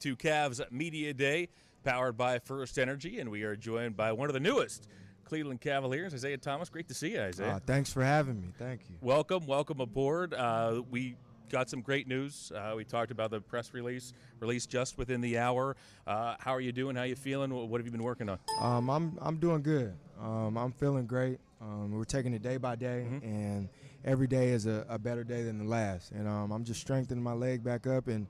to Cavs Media Day, powered by First Energy, and we are joined by one of the newest Cleveland Cavaliers, Isaiah Thomas. Great to see you, Isaiah. Thanks for having me. Thank you. Welcome aboard. We got some great news. We talked about the press release just within the hour. How are you doing? How are you feeling? What have you been working on? I'm doing good. I'm feeling great. We're taking it day by day, and every day is a better day than the last. And I'm just strengthening my leg back up and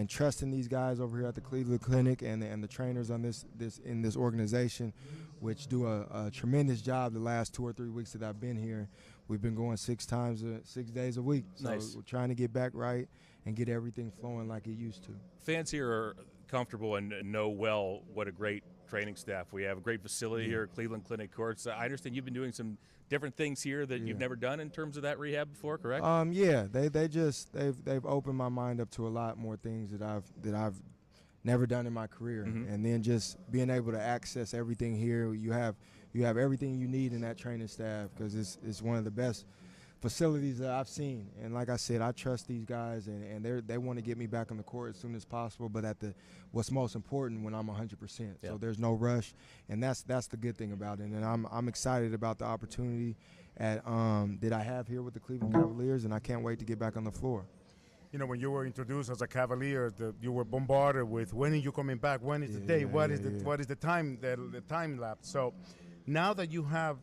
trusting these guys over here at the Cleveland Clinic and the trainers on this organization, which do a tremendous job the last 2 or 3 weeks that I've been here. We've been going 6 days a week. So nice. We're trying to get back right and get everything flowing like it used to. Fans here are comfortable and know well what a great training staff we have. A great facility here at Cleveland Clinic Courts. I understand you've been doing some different things here that you've never done in terms of that rehab before, correct? Yeah, they've opened my mind up to a lot more things that I've never done in my career, and then just being able to access everything here. You have everything you need in that training staff because it's one of the best facilities that I've seen. And like I said, I trust these guys, and they want to get me back on the court as soon as possible. But what's most important when I'm 100%. So there's no rush, and that's the good thing about it. And I'm excited about the opportunity that I have here with the Cleveland Cavaliers, and I can't wait to get back on the floor. You know, when you were introduced as a Cavalier, you were bombarded with when are you coming back? When is the day? What is the time? The time lapse. So now that you have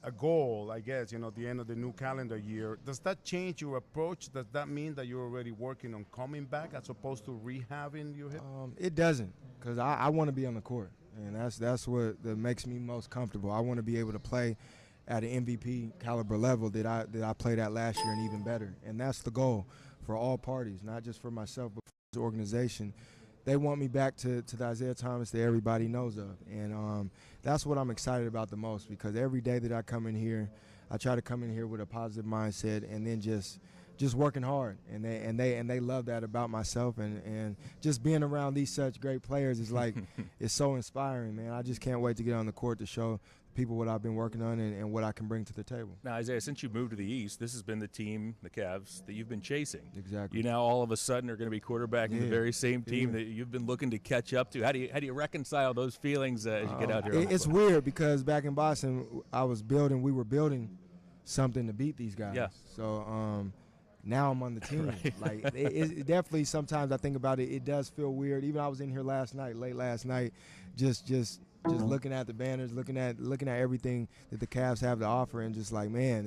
a goal, I guess, the end of the new calendar year, does that change your approach? Does that mean that you're already working on coming back as opposed to rehabbing your hip? It doesn't, because I want to be on the court, and that's what makes me most comfortable. I want to be able to play at an MVP caliber level that I played at last year and even better, and that's the goal for all parties, not just for myself but for the organization. They want me back to the Isaiah Thomas that everybody knows of, and that's what I'm excited about the most, because every day that I come in here, I try to come in here with a positive mindset and then just working hard, and they love that about myself, and just being around these such great players is like it's so inspiring, man. I just can't wait to get on the court to show people what I've been working on and what I can bring to the table. Now, Isaiah, since you moved to the East, this has been the team, the Cavs, that you've been chasing. Exactly. You now all of a sudden are going to be quarterbacking the very same team that you've been looking to catch up to. How do you reconcile those feelings as you get out here? It's weird because back in Boston, we were building something to beat these guys. Yeah. So now I'm on the team. Right. Like it definitely, sometimes I think about it, it does feel weird. Even I was in here late last night, just looking at the banners, looking at everything that the Cavs have to offer, and just like, man,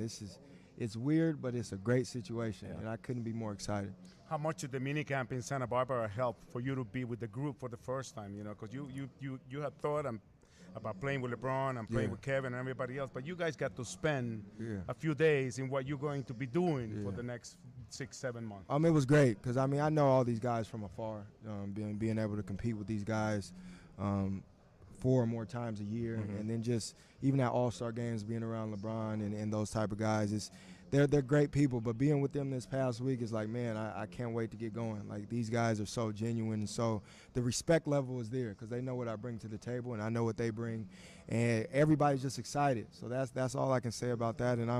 it's weird, but it's a great situation, and I couldn't be more excited. How much did the minicamp in Santa Barbara help for you to be with the group for the first time? Because you had thought about playing with LeBron and playing with Kevin and everybody else, but you guys got to spend a few days in what you're going to be doing for the next 6-7 months. It was great because I know all these guys from afar. Being able to compete with these guys 4 or more times a year, and then just even at All-Star games, being around LeBron and those type of guys, they're great people. But being with them this past week is like, man, I can't wait to get going. Like, these guys are so genuine, and so the respect level is there because they know what I bring to the table, and I know what they bring, and everybody's just excited. So that's all I can say about that, and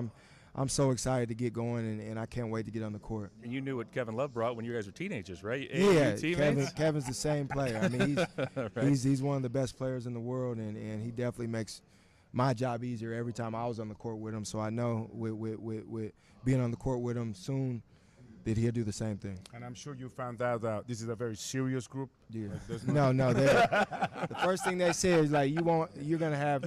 I'm so excited to get going, and I can't wait to get on the court. And you knew what Kevin Love brought when you guys were teenagers, right? Yeah, Kevin's the same player. I mean, he's one of the best players in the world, and he definitely makes my job easier every time I was on the court with him. So I know with being on the court with him soon that he'll do the same thing. And I'm sure you found out that this is a very serious group. Yeah. Like, no. The first thing they say is like, you're gonna have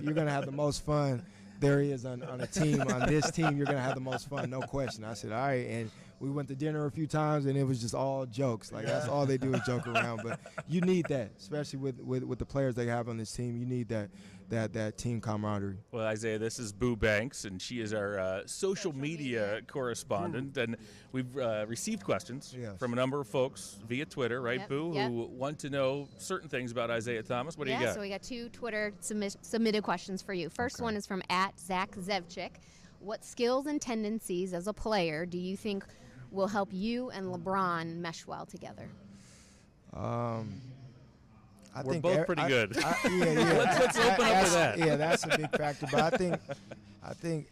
the most fun there is on a team. On this team, you're going to have the most fun, no question. I said, all right. And we went to dinner a few times, and it was just all jokes. Like, that's all they do is joke around. But you need that, especially with the players they have on this team. You need that team camaraderie. Well, Isaiah, this is Boo Banks, and she is our social media correspondent. And we've received questions from a number of folks via Twitter, right, Boo, who want to know certain things about Isaiah Thomas. What do you got? So we got 2 Twitter submitted questions for you. First one is from @ZachZevchik. What skills and tendencies as a player do you think will help you and LeBron mesh well together? We're both pretty good. Let's open up to that. Yeah, that's a big factor. But I think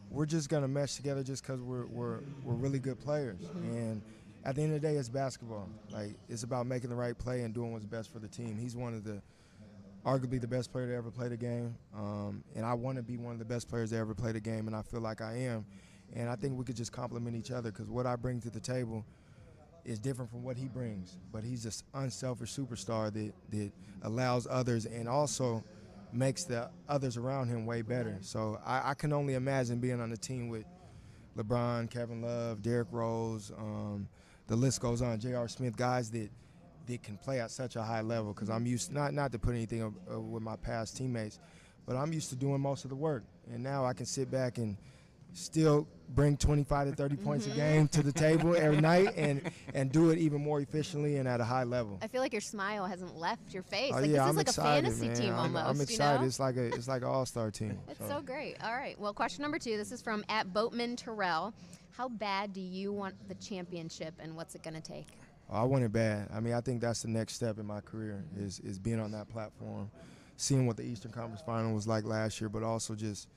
we're just gonna mesh together just because we're really good players. And at the end of the day, it's basketball. Like, it's about making the right play and doing what's best for the team. He's one of the, arguably the best player to ever play the game, and I want to be one of the best players to ever play the game, and I feel like I am. And I think we could just complement each other, because what I bring to the table is different from what he brings. But he's this unselfish superstar that allows others and also makes the others around him way better. So I can only imagine being on a team with LeBron, Kevin Love, Derrick Rose, the list goes on, J.R. Smith, guys that can play at such a high level, because I'm used, not to put anything with my past teammates, but I'm used to doing most of the work. And now I can sit back and still bring 25 to 30 points a game to the table every night and do it even more efficiently and at a high level. I feel like your smile hasn't left your face. Oh, Like, yeah, this is I'm like excited, a fantasy man. team almost. I'm excited. You know? It's like an all-star team. It's so great. All right. Well, question number 2. This is from @Boatman Terrell. How bad do you want the championship, and what's it going to take? I want it bad. I mean, I think that's the next step in my career is being on that platform, seeing what the Eastern Conference Final was like last year, but also just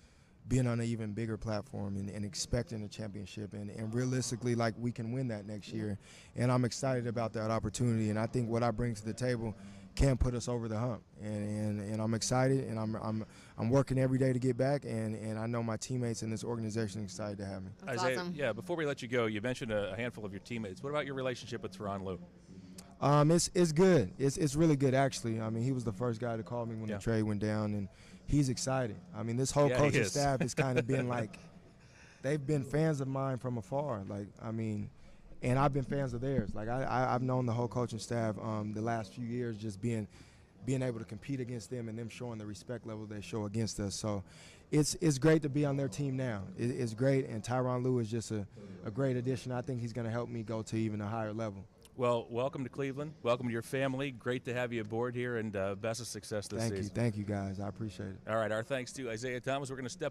being on an even bigger platform and expecting a championship. And realistically, like, we can win that next year. And I'm excited about that opportunity. And I think what I bring to the table can put us over the hump. And I'm excited, and I'm working every day to get back. And I know my teammates in this organization are excited to have me. That's Isaiah, awesome. yeah, before we let you go, you mentioned a handful of your teammates. What about your relationship with Tyronn Lue? It's good. It's really good, actually. I mean, he was the first guy to call me when the trade went down, and he's excited. I mean, this whole coaching staff has kind of been like, they've been fans of mine from afar. Like, I mean, and I've been fans of theirs. Like, I've known the whole coaching staff the last few years, just being able to compete against them and them showing the respect level they show against us. So it's great to be on their team now. It's great, and Tyronn Lue is just a great addition. I think he's going to help me go to even a higher level. Well, welcome to Cleveland. Welcome to your family. Great to have you aboard here, and best of success this season. Thank you, guys. I appreciate it. All right, our thanks to Isaiah Thomas. We're going to step